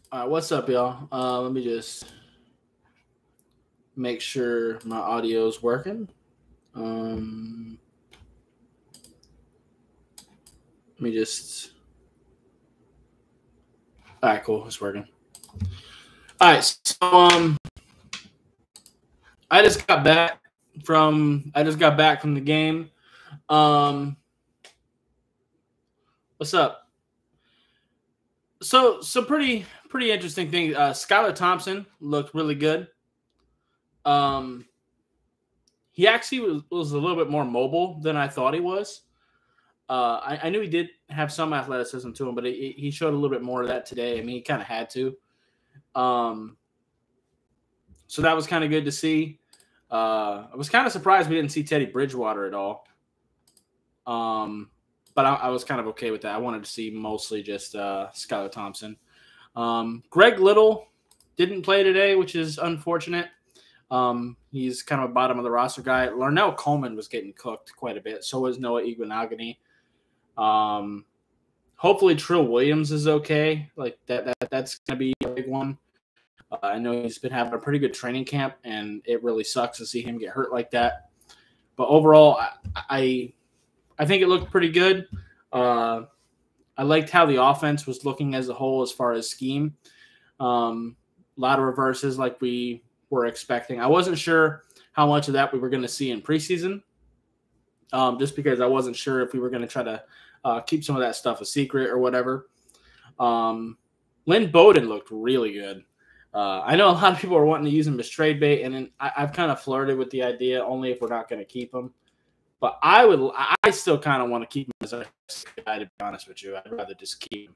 All right, what's up, y'all? Let me just make sure my audio is working. Um, Let me just. All right, cool. It's working. All right, so I just got back from the game. Um, what's up? So pretty interesting thing. Skylar Thompson looked really good. Um, he actually was a little bit more mobile than I thought he was. I knew he did have some athleticism to him, but he showed a little bit more of that today. I mean, he kind of had to. Um, so that was kind of good to see. I was kind of surprised we didn't see Teddy Bridgewater at all. But I was kind of okay with that. I wanted to see mostly just Skylar Thompson. Greg Little didn't play today, which is unfortunate. He's kind of a bottom of the roster guy. Larnell Coleman was getting cooked quite a bit. So was Noah Iguanagani. Hopefully Trill Williams is okay. Like that's gonna be a big one. I know he's been having a pretty good training camp, and it really sucks to see him get hurt like that. But overall, I think it looked pretty good. I liked how the offense was looking as a whole as far as scheme. A lot of reverses like we were expecting. I wasn't sure how much of that we were going to see in preseason, just because I wasn't sure if we were going to try to keep some of that stuff a secret or whatever. Lynn Bowden looked really good. I know a lot of people are wanting to use him as trade bait, and I've kind of flirted with the idea only if we're not going to keep him. But I still kind of want to keep him as a guy, to be honest with you. I'd rather just keep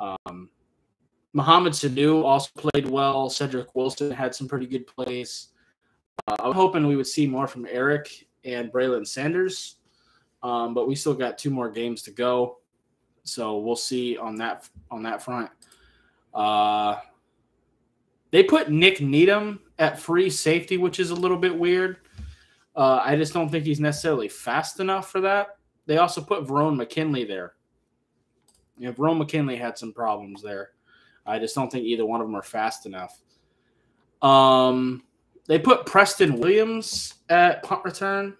him. Mohamed Sanu also played well. Cedric Wilson had some pretty good plays. I was hoping we would see more from Eric and Braylon Sanders, but we still got 2 more games to go, so we'll see on that front. They put Nick Needham at free safety, which is a little bit weird. I just don't think he's necessarily fast enough for that. They also put Verone McKinley there. Verone McKinley had some problems there. I just don't think either one of them are fast enough. They put Preston Williams at punt return.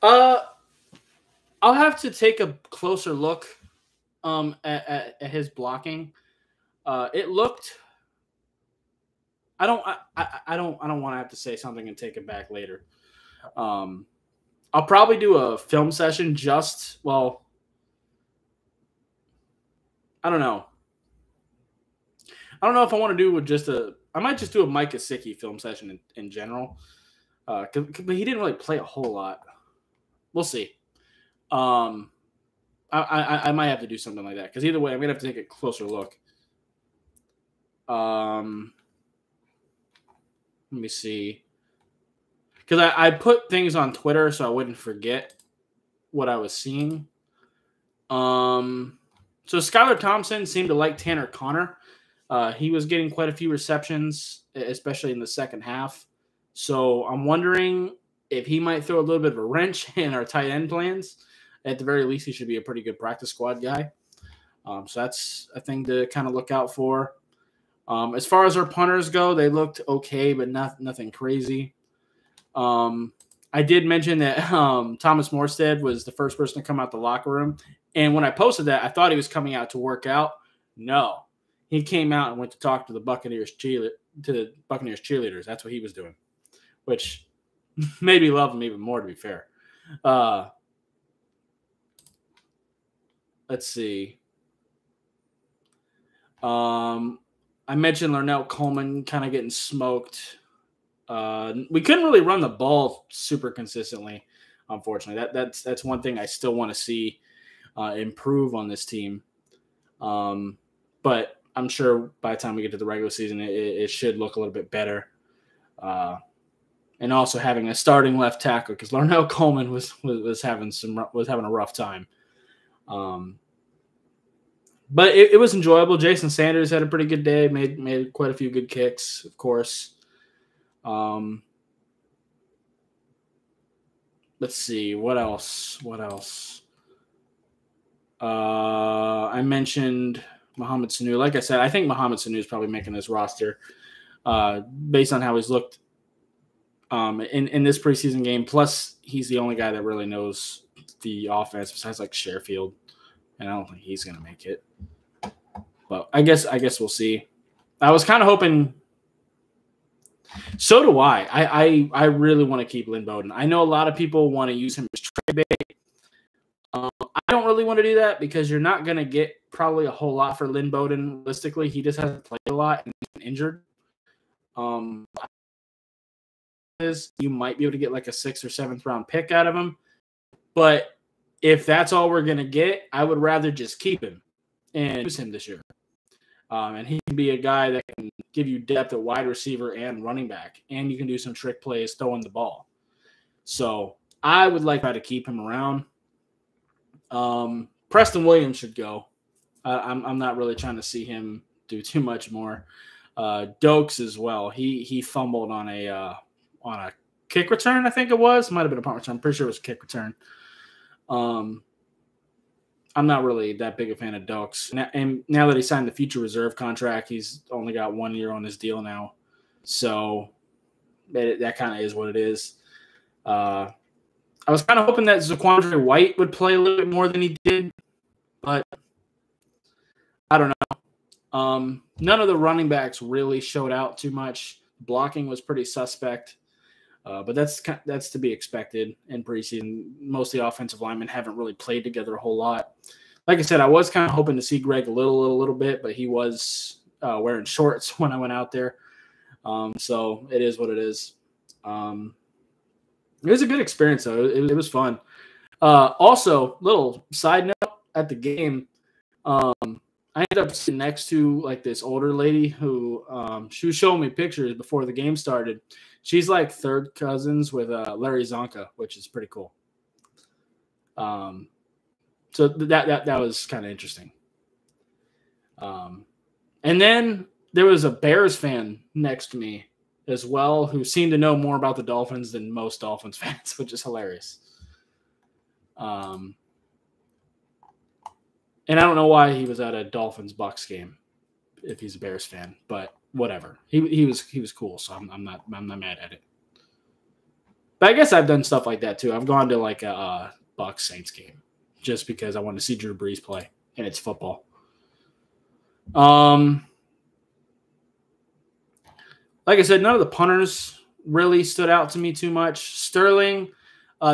I'll have to take a closer look at his blocking. It looked. I don't want to have to say something and take it back later. I'll probably do a film session I don't know. I don't know if I want to do with I might just do a Mike Gesicki film session in general. But he didn't really play a whole lot. We'll see. I might have to do something like that, because either way, I'm gonna have to take a closer look. Let me see. Because I put things on Twitter so I wouldn't forget what I was seeing. So Skylar Thompson seemed to like Tanner Connor. He was getting quite a few receptions, especially in the second half. So I'm wondering if he might throw a little bit of a wrench in our tight end plans. At the very least, he should be a pretty good practice squad guy. So that's a thing to kind of look out for. As far as our punters go, they looked okay, but nothing crazy. I did mention that Thomas Morstead was the first person to come out the locker room. And when I posted that, I thought he was coming out to work out. No. He came out and went to talk to the Buccaneers cheerleaders. That's what he was doing, which made me love him even more, to be fair. Let's see. I mentioned Larnell Coleman kind of getting smoked. We couldn't really run the ball super consistently, unfortunately. That's one thing I still want to see improve on this team. But I'm sure by the time we get to the regular season, it should look a little bit better. And also having a starting left tackle, because Larnell Coleman was having a rough time. But it was enjoyable. Jason Sanders had a pretty good day. Made quite a few good kicks, of course. Let's see what else. I mentioned Mohamed Sanu. Like I said, I think Mohamed Sanu is probably making this roster based on how he's looked in this preseason game. Plus, he's the only guy that really knows the offense besides like Sherfield, and I don't think he's going to make it. But I guess we'll see. I was kind of hoping. So do I. I really want to keep Lynn Bowden. I know a lot of people want to use him as trade bait. I don't really want to do that because you're not going to get probably a whole lot for Lynn Bowden. Realistically, he just hasn't played a lot and he's been injured. You might be able to get like a 6th or 7th round pick out of him. But if that's all we're going to get, I would rather just keep him and use him this year. And he can be a guy that can give you depth at wide receiver and running back. And you can do some trick plays throwing the ball. So I would like to keep him around. Preston Williams should go. I'm not really trying to see him do too much more. Dokes as well. He fumbled on a kick return, I think it was. Might have been a punt return. I'm pretty sure it was a kick return. I'm not really that big a fan of Dokes. And now that he signed the future reserve contract, he's only got 1 year on his deal now. So that kind of is what it is. I was kind of hoping that Zaquandre White would play a little bit more than he did, but I don't know. None of the running backs really showed out too much. Blocking was pretty suspect, but that's to be expected in preseason. Most of the offensive linemen haven't really played together a whole lot. Like I said, I was kind of hoping to see Greg a little bit, but he was wearing shorts when I went out there. So it is what it is. It was a good experience, though. It was fun. Also, little side note at the game, I ended up sitting next to like this older lady who she was showing me pictures before the game started. She's like third cousins with Larry Zonka, which is pretty cool. So that was kind of interesting. And then there was a Bears fan next to me as well, who seemed to know more about the Dolphins than most Dolphins fans, which is hilarious. And I don't know why he was at a Dolphins-Bucks game if he's a Bears fan, but whatever. He was cool, so I'm not mad at it. But I guess I've done stuff like that too. I've gone to like a Bucks Saints game just because I wanted to see Drew Brees play, and it's football. Like I said, none of the punters really stood out to me too much. Sterling,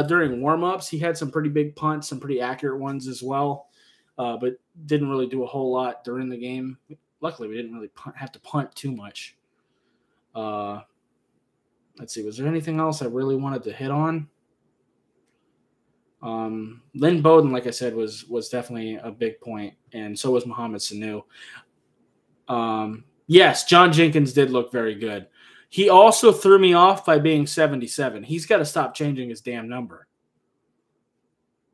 during warm-ups, he had some pretty big punts, some pretty accurate ones as well, but didn't really do a whole lot during the game. Luckily, we didn't really have to punt too much. Let's see, was there anything else I really wanted to hit on? Lynn Bowden, like I said, was definitely a big point, and so was Mohamed Sanu. Yes, John Jenkins did look very good. He also threw me off by being 77. He's got to stop changing his damn number.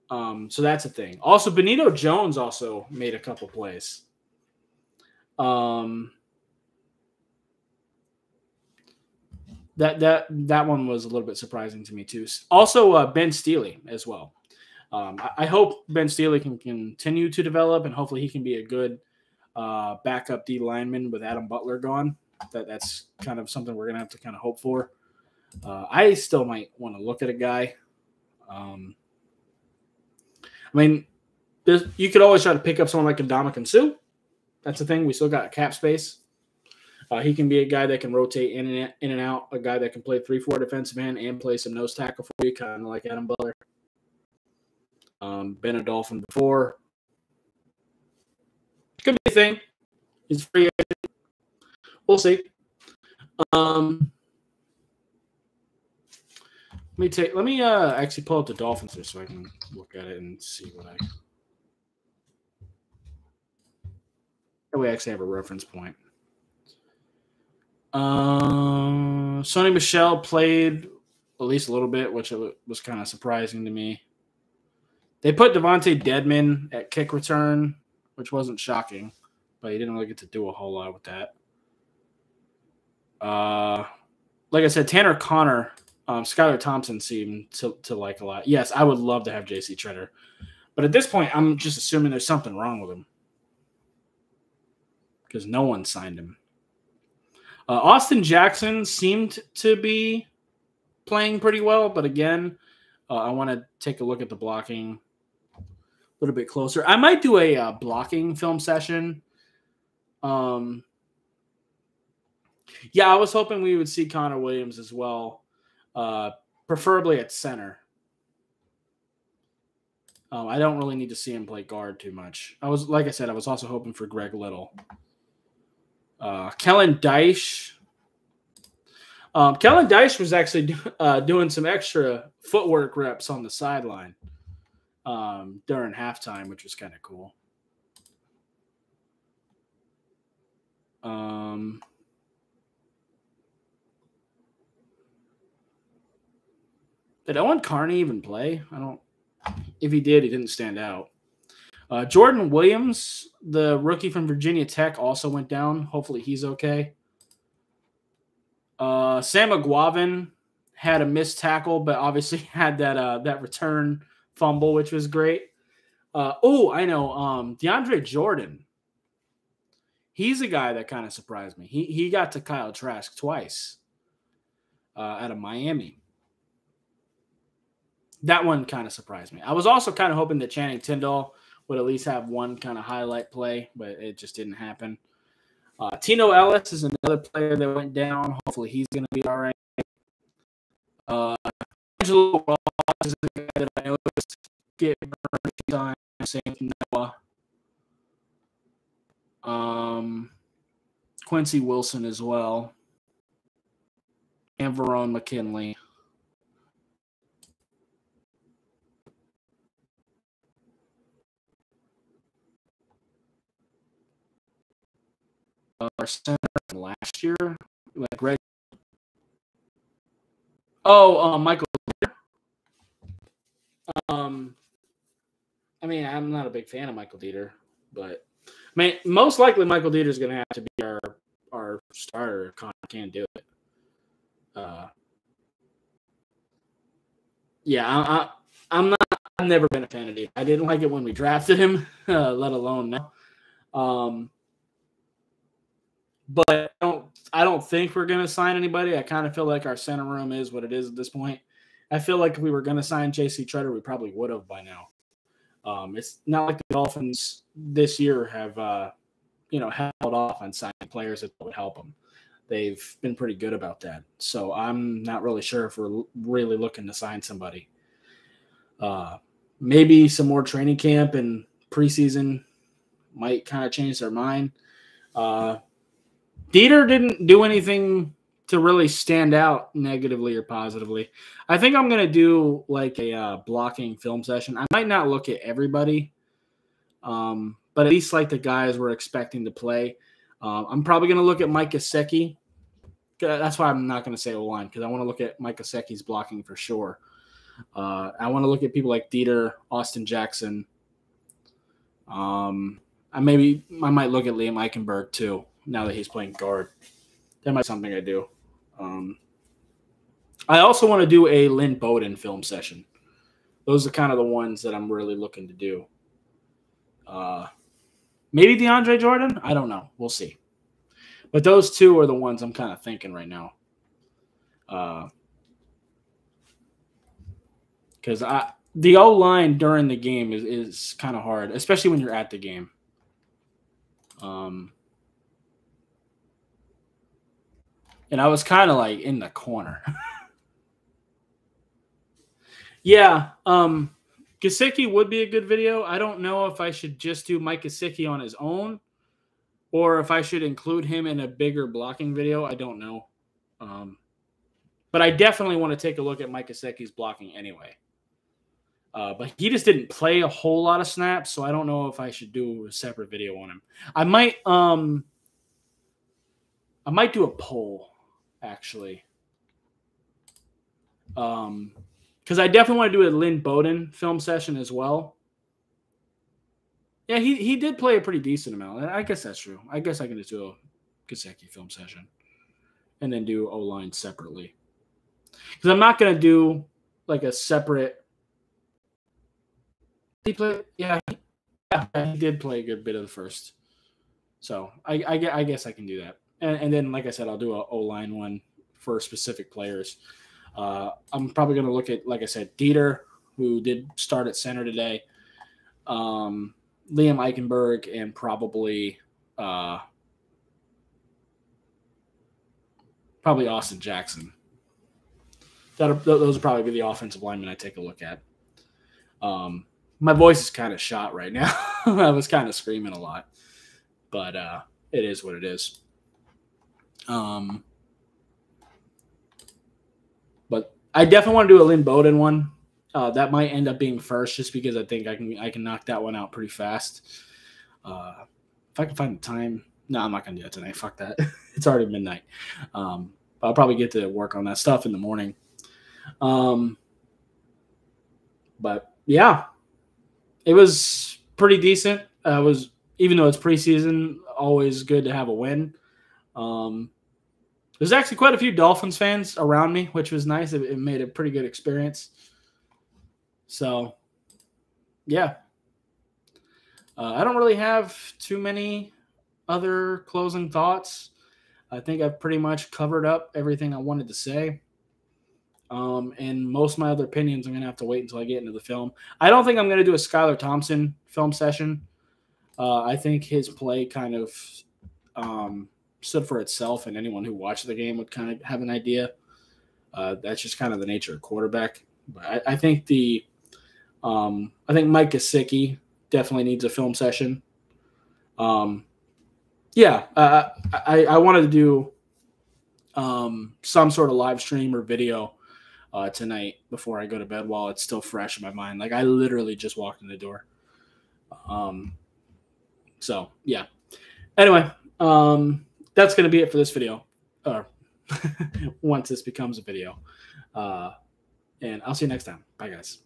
So that's a thing. Also, Benito Jones also made a couple plays. That one was a little bit surprising to me too. Also, Ben Steele as well. I hope Ben Steele can continue to develop, and hopefully he can be a good backup D lineman with Adam Butler gone. That's kind of something we're gonna have to kind of hope for. I still might want to look at a guy. I mean, you could always try to pick up someone like Ndamukong Suh. That's the thing. We still got cap space. He can be a guy that can rotate in and out, a guy that can play 3-4 defensive end and play some nose tackle for you, kind of like Adam Butler. Been a Dolphin before. Could be a thing. He's free agent. We'll see. Let me actually pull up the Dolphins here so I can look at it and see what we actually have a reference point. Sonny Michel played at least a little bit, which was kind of surprising to me. They put Devontae Dedman at kick return, which wasn't shocking, but he didn't really get to do a whole lot with that. Like I said, Tanner Connor, Skylar Thompson seemed to like a lot. Yes, I would love to have J.C. Treader. But at this point, I'm just assuming there's something wrong with him because no one signed him. Austin Jackson seemed to be playing pretty well, but again, I want to take a look at the blocking a little bit closer. I might do a blocking film session. Yeah, I was hoping we would see Connor Williams as well, preferably at center. I don't really need to see him play guard too much. Like I said, I was also hoping for Greg Little. Kellen Dyche. Kellen Dyche was actually doing some extra footwork reps on the sideline during halftime, which was kind of cool. Did Owen Carney even play? If he did, he didn't stand out. Jordan Williams, the rookie from Virginia Tech, also went down. Hopefully he's okay. Sam McGuavin had a missed tackle, but obviously had that return fumble, which was great. I know. DeAndre Jordan. He's a guy that kind of surprised me. He got to Kyle Trask twice out of Miami. That one kind of surprised me. I was also kind of hoping that Channing Tindall would at least have one kind of highlight play, but it just didn't happen. Tino Ellis is another player that went down. Hopefully he's going to be all right. Angelo Ross is a guy that I noticed get burned time. Same Noah. Quincy Wilson as well. And Verone McKinley. Our center last year, like Greg. Michael. I mean, I'm not a big fan of Michael Dieter, but I mean, most likely Michael Dieter is going to have to be our starter. Connor can't do it. Yeah, I've never been a fan of Dieter. I didn't like it when we drafted him, let alone now. But I don't think we're going to sign anybody. I kind of feel like our center room is what it is at this point. I feel like if we were going to sign J.C. Treader, we probably would have by now. It's not like the Dolphins this year have, held off on signing players that would help them. They've been pretty good about that. So I'm not really sure if we're really looking to sign somebody. Maybe some more training camp and preseason might kind of change their mind. Dieter didn't do anything to really stand out negatively or positively. I think I'm going to do like a blocking film session. I might not look at everybody, but at least like the guys we're expecting to play. I'm probably going to look at Mike Gesicki. That's why I'm not going to say O-line, because I want to look at Mike Gesicki's blocking for sure. I want to look at people like Dieter, Austin Jackson. I might look at Liam Eichenberg too, now that he's playing guard. That might be something I do. I also want to do a Lynn Bowden film session. Those are kind of the ones that I'm really looking to do. Maybe DeAndre Jordan? I don't know. We'll see. But those two are the ones I'm kind of thinking right now. Because the O-line during the game is kind of hard, especially when you're at the game. And I was kind of like in the corner. Yeah. Gesicki would be a good video. I don't know if I should just do Mike Gesicki on his own or if I should include him in a bigger blocking video. I don't know. But I definitely want to take a look at Mike Gesicki's blocking anyway. But he just didn't play a whole lot of snaps, so I don't know if I should do a separate video on him. I might do a poll, actually. Because I definitely want to do a Lynn Bowden film session as well. Yeah, he did play a pretty decent amount. I guess that's true. I guess I can just do a Gesicki film session and then do O-line separately. Because I'm not going to do like a separate He played, yeah, he did play a good bit of the first. So I guess I can do that. And then, like I said, I'll do a O-line one for specific players. I'm probably going to look at, like I said, Dieter, who did start at center today, Liam Eichenberg, and probably Austin Jackson. Those would probably be the offensive linemen I take a look at. My voice is kind of shot right now. I was kind of screaming a lot, but it is what it is. But I definitely want to do a Lynn Bowden one. That might end up being first, just because I think I can knock that one out pretty fast. If I can find the time, no, I'm not gonna do that tonight. Fuck that. It's already midnight. I'll probably get to work on that stuff in the morning. But yeah, it was pretty decent. Even though it's preseason, always good to have a win. There's actually quite a few Dolphins fans around me, which was nice. It made a pretty good experience. So, yeah. I don't really have too many other closing thoughts. I think I've pretty much covered up everything I wanted to say. And most of my other opinions, I'm going to have to wait until I get into the film. I don't think I'm going to do a Skylar Thompson film session. I think his play kind of stood for itself, and anyone who watched the game would kind of have an idea. That's just kind of the nature of quarterback. But I think Mike Gesicki definitely needs a film session. I wanted to do some sort of live stream or video tonight before I go to bed while it's still fresh in my mind. Like, I literally just walked in the door. So, yeah. Anyway, that's going to be it for this video. Once this becomes a video. And I'll see you next time. Bye, guys.